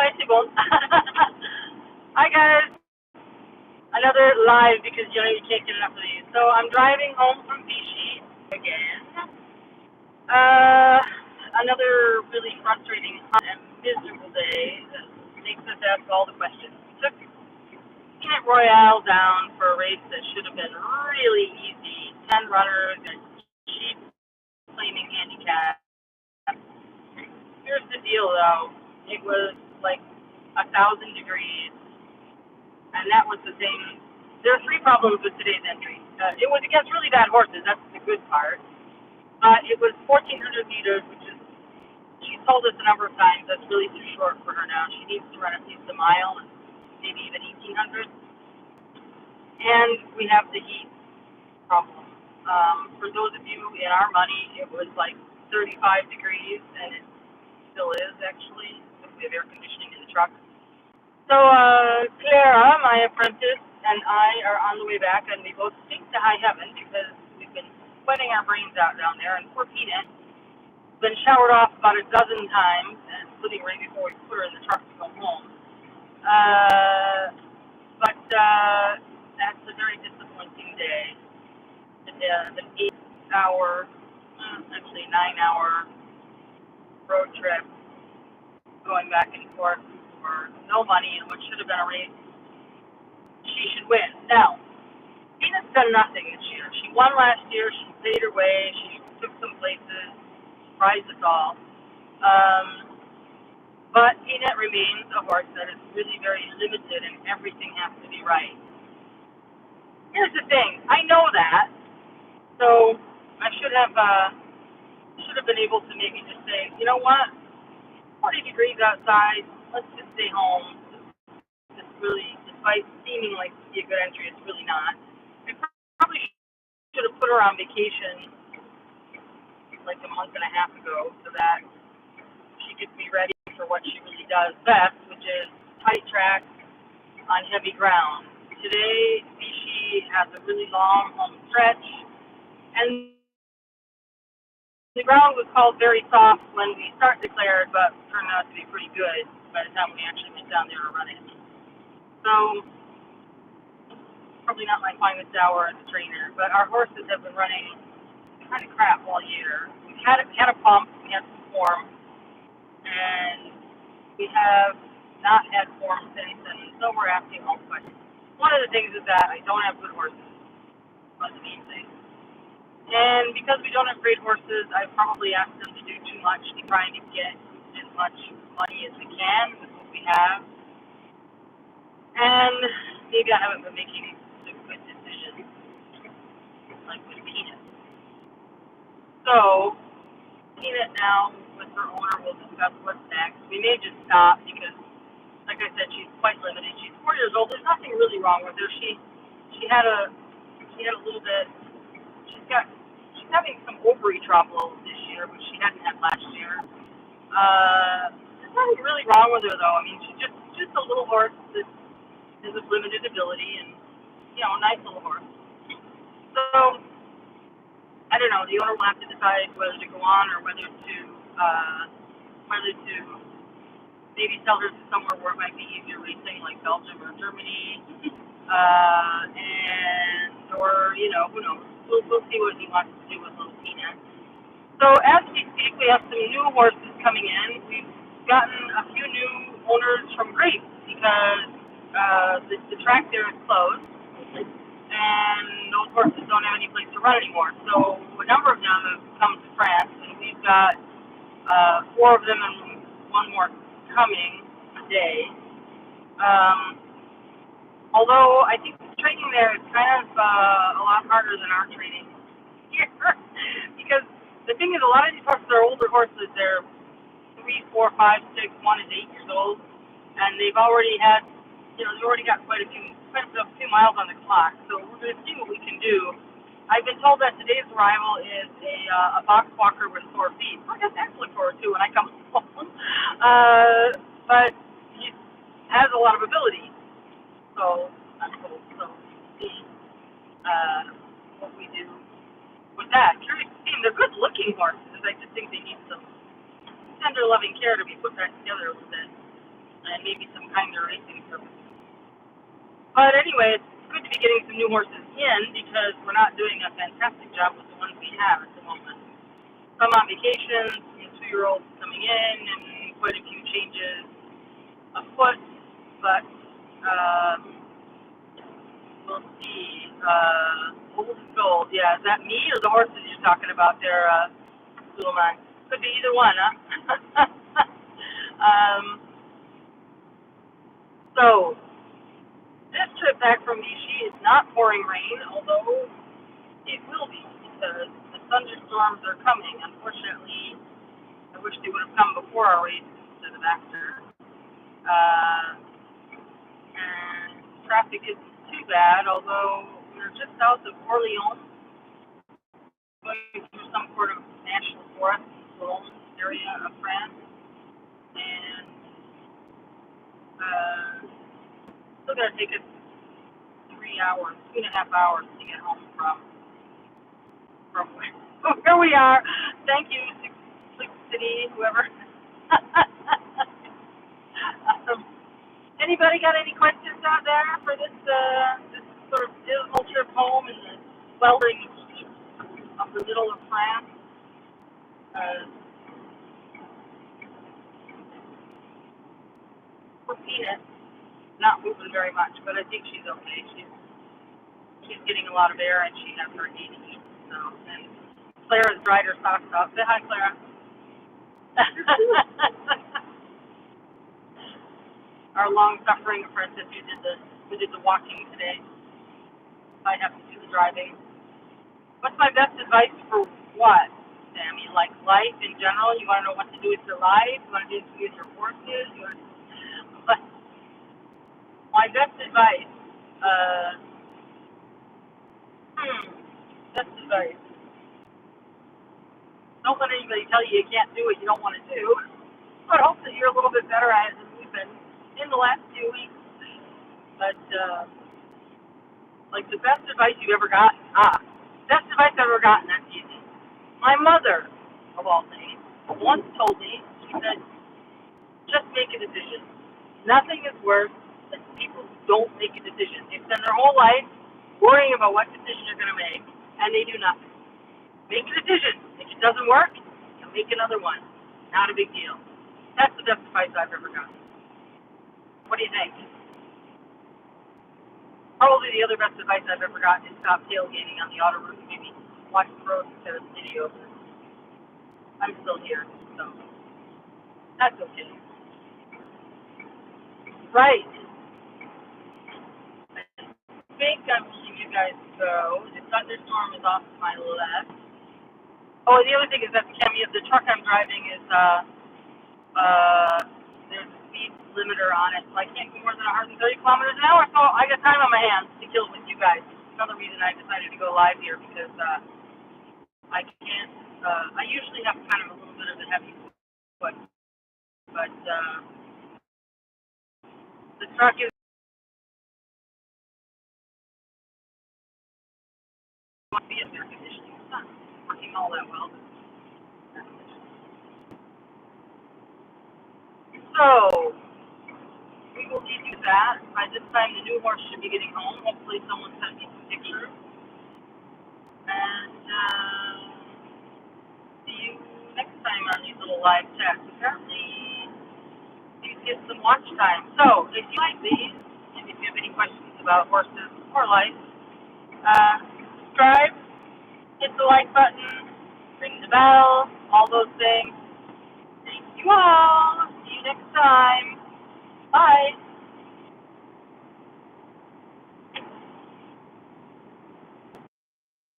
bye, Tibon. Hi, guys. Another live because you can't get enough of these. So I'm driving home from Vichy again. Another really frustrating and miserable day that makes us ask all the questions. We took Peanut Royale down for a race that should have been really easy. 10 runners and cheap claiming handicap. Here's the deal, though. It was like 1,000 degrees, and that was the thing. There are three problems with today's entry. It was against really bad horses. That's the good part. It was 1,400 meters, which is, she's told us a number of times, that's really too short for her now. She needs to run at least a mile, maybe even 1,800. And we have the heat problem. For those of you in our money, it was like 35 degrees, and it still is, actually, because we have air conditioning in the truck. So, Clara, my apprentice, and I are on the way back, and we both stink to high heaven because we've been sweating our brains out down there, and poor Peanut has been showered off about a dozen times, including right before we put her in the truck to go home. But that's a very disappointing day. It's an 8-hour, actually 9-hour road trip going back and forth for no money in what should have been a race she should win. Now, Gina's done nothing this year. She won last year. She paid her way. She took some places. Surprised us all. But Gina remains a horse that is really very limited, and everything has to be right. Here's the thing. I know that, so I should have been able to maybe just say, you know what, 40 degrees outside. Let's just stay home. It's really, despite seeming like to be a good entry, it's really not. I probably should have put her on vacation like a month and a half ago so that she could be ready for what she really does best, which is tight track on heavy ground. Today, Vichy has a really long home stretch, and the ground was called very soft when we declared, but turned out to be pretty good by the time we actually went down there to run it. So, probably not my finest hour as a trainer, but our horses have been running kind of crap all year. We had a pump, we had some form, and we have not had form since, and so we're asking all the questions. One of the things is that I don't have good horses. That's the main thing. And because we don't have great horses, I probably asked them to do too much, trying to get as much money as we can with what we have. And maybe I haven't been making the good decisions, like with Peanut. So, Peanut now, with her owner, will discuss what's next. We may just stop because, like I said, she's quite limited. She's 4 years old. There's nothing really wrong with her. She had a little bit. She's having some ovary trouble this year, which she hadn't had last year. There's nothing really wrong with her, though. I mean, she's just a little horse that is of limited ability, and a nice little horse. So I don't know. The owner will have to decide whether to go on or whether to maybe sell her to somewhere where it might be easier racing, like Belgium or Germany, or who knows. We'll see what he wants to do with little Peanut. So as we speak, we have some new horses coming in. We've gotten a few new owners from Greece because the track there is closed, and those horses don't have any place to run anymore. So a number of them have come to France, and we've got 4 of them and one more coming today. Although I think the training there is kind of a lot harder than our training here, because the thing is, a lot of these horses are older horses. They're 3, 4, 5, 6. One is 8 years old, and they've already got quite a few miles on the clock. So we're going to see what we can do. I've been told that today's arrival is a box walker with sore feet. So I guess that's to look forward to when I come home. But he has a lot of ability. So I'm told. So we'll see what we do with that. Curious to see them. They're good looking horses. I just think they need some tender loving care to be put back together a little bit. I and maybe some kinder racing service. But anyway, it's good to be getting some new horses in because we're not doing a fantastic job with the ones we have at the moment. Some on vacation, some 2-year-olds coming in, and quite a few changes afoot. But we'll see. Old and gold. Yeah, is that me or the horses you're talking about there, little man? Could be either one, huh? So, this trip back from Vichy is not pouring rain, although it will be because the thunderstorms are coming. Unfortunately, I wish they would have come before our race instead of after. And traffic isn't too bad, although we're just south of Orléans, going through some sort of national forest, Rome area of France, and still going to take us 3 hours, 2.5 hours to get home from where we are. Thank you, Six City, whoever. Anybody got any questions out there for this sort of dismal trip home in the sweltering heat of the middle of France? Poor Peanut, not moving very much, but I think she's okay. She's getting a lot of air and she has her ADHD. So, and Clara's dried her socks off. Say hi, Clara. Our long-suffering apprentice who did the walking today. I have to do the driving. What's my best advice for what, Sammy? Like life in general? You want to know what to do with your life? You want to do with your horses? My best advice. Best advice. Don't let anybody tell you you can't do what you don't want to do. But hopefully you're a little bit better at it than we've been in the last few weeks. But like the best advice you've ever gotten. Best advice I've ever gotten. That's easy. My mother, of all things, once told me. She said, "Just make a decision. Nothing is worse than people who don't make a decision. They spend their whole life worrying about what decision you're going to make, and they do nothing. Make a decision. If it doesn't work, you make another one. Not a big deal." That's the best advice I've ever gotten. What do you think? Probably the other best advice I've ever gotten is stop tailgating on the auto route. Maybe watch the road instead of the video. I'm still here, so that's okay. Right. I think I'm letting you guys go. The thunderstorm is off to my left. Oh, and the other thing is that the truck I'm driving is there's a speed limiter on it, so I can't go more than 130 kilometers an hour. So I got time on my hands to kill with you guys. Another reason I decided to go live here because I can't. I usually have kind of a little bit of a heavy foot, but the truck is must be in air conditioning. It's not working all that well. So we will leave you that. By this time, the new horse should be getting home. Hopefully, someone sent me some pictures. And see you next time on these little live chats. Apparently, these get some watch time. So if you like these, and if you have any questions about horses or life, subscribe, hit the like button, ring the bell, all those things. Thank you all. See you next time. Bye.